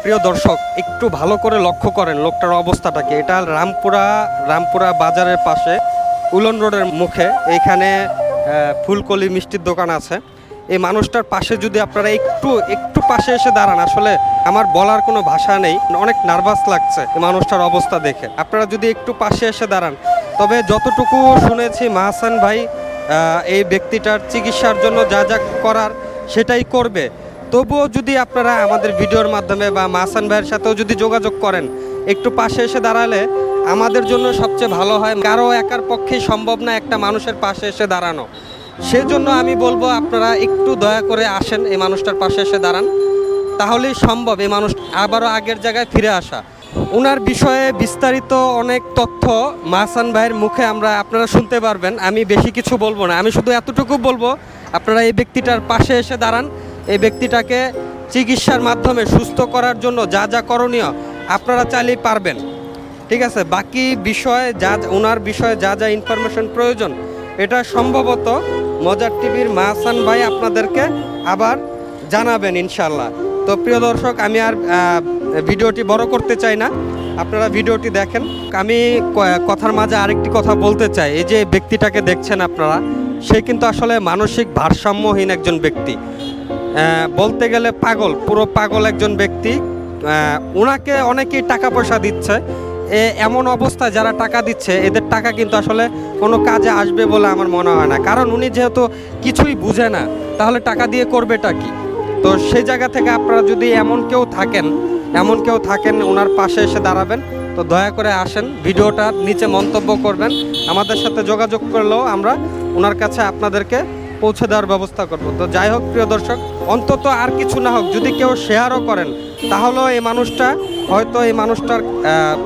প্রিয় দর্শক, একটু ভালো করে লক্ষ্য করেন লোকটার অবস্থাটাকে। এটা রামপুরা বাজারের পাশে উলন রোডের মুখে এইখানে ফুলকলি মিষ্টির দোকান আছে। এই মানুষটার পাশে যদি আপনারা একটু পাশে এসে দাঁড়ান, আসলে আমার বলার কোনো ভাষা নেই, অনেক নার্ভাস লাগছে এই মানুষটার অবস্থা দেখে। আপনারা যদি একটু পাশে এসে দাঁড়ান, তবে যতটুকু শুনেছি মাহসান ভাই এই ব্যক্তিটার চিকিৎসার জন্য যা যা করার সেটাই করবে। তবুও যদি আপনারা আমাদের ভিডিওর মাধ্যমে বা মাহসান ভাইয়ের সাথেও যদি যোগাযোগ করেন, একটু পাশে এসে দাঁড়ালে আমাদের জন্য সবচেয়ে ভালো হয়। কারো একার পক্ষেই সম্ভব না একটা মানুষের পাশে এসে দাঁড়ানো। সেজন্য আমি বলবো আপনারা একটু দয়া করে আসেন, এই মানুষটার পাশে এসে দাঁড়ান, তাহলেই সম্ভব এই মানুষ আবারও আগের জায়গায় ফিরে আসা। ওনার বিষয়ে বিস্তারিত অনেক তথ্য মাহসান ভাইয়ের মুখে আপনারা শুনতে পারবেন। আমি বেশি কিছু বলবো না, আমি শুধু এতটুকু বলবো, আপনারা এই ব্যক্তিটার পাশে এসে দাঁড়ান। এই ব্যক্তিটাকে চিকিৎসার মাধ্যমে সুস্থ করার জন্য যা যা করণীয় আপনারা চাইলেই পারবেন। ঠিক আছে, বাকি বিষয়ে ওনার বিষয়ে যা যা ইনফরমেশন প্রয়োজন এটা সম্ভবত মজার টিভির মাহসান ভাই আপনাদেরকে আবার জানাবেন ইনশাল্লাহ। তো প্রিয় দর্শক, আমি আর ভিডিওটি বড় করতে চাই না, আপনারা ভিডিওটি দেখেন। আমি কথার মাঝে আরেকটি কথা বলতে চাই। এই যে ব্যক্তিটাকে দেখছেন আপনারা, সে কিন্তু আসলে মানসিক ভারসাম্যহীন একজন ব্যক্তি, বলতে গেলে পাগল, পুরো পাগল একজন ব্যক্তি। ওনাকে অনেকেই টাকা পয়সা দিচ্ছে, এমন অবস্থায় যারা টাকা দিচ্ছে এদের টাকা কিন্তু আসলে কোনো কাজে আসবে বলে আমার মনে হয় না। কারণ উনি যেহেতু কিছুই বুঝে না, তাহলে টাকা দিয়ে করবেটা কি? তো সেই জায়গা থেকে আপনারা যদি এমন কেউ থাকেন ওনার পাশে এসে দাঁড়াবেন, তো দয়া করে আসেন, ভিডিওটার নিচে মন্তব্য করবেন, আমাদের সাথে যোগাযোগ করলেও আমরা ওনার কাছে আপনাদেরকে পৌঁছে দেওয়ার ব্যবস্থা করব। তো যাই হোক প্রিয় দর্শক, অন্তত আর কিছু না হোক যদি কেউ শেয়ারও করেন, তাহলেও এই মানুষটার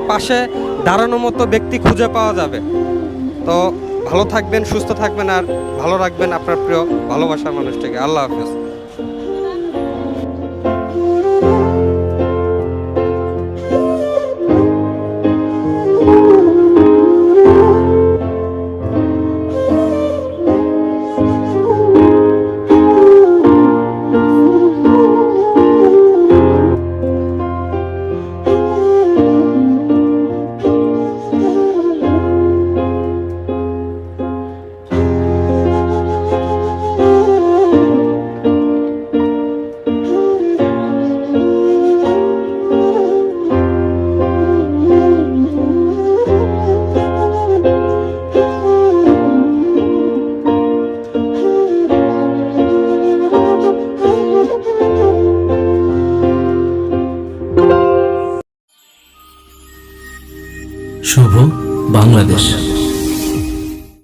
পাশে দাঁড়ানোর মতো ব্যক্তি খুঁজে পাওয়া যাবে। তো ভালো থাকবেন, সুস্থ থাকবেন, আর ভালো রাখবেন আপনার প্রিয় ভালোবাসার মানুষটাকে। আল্লাহ হাফেজ। শুভ বাংলাদেশ।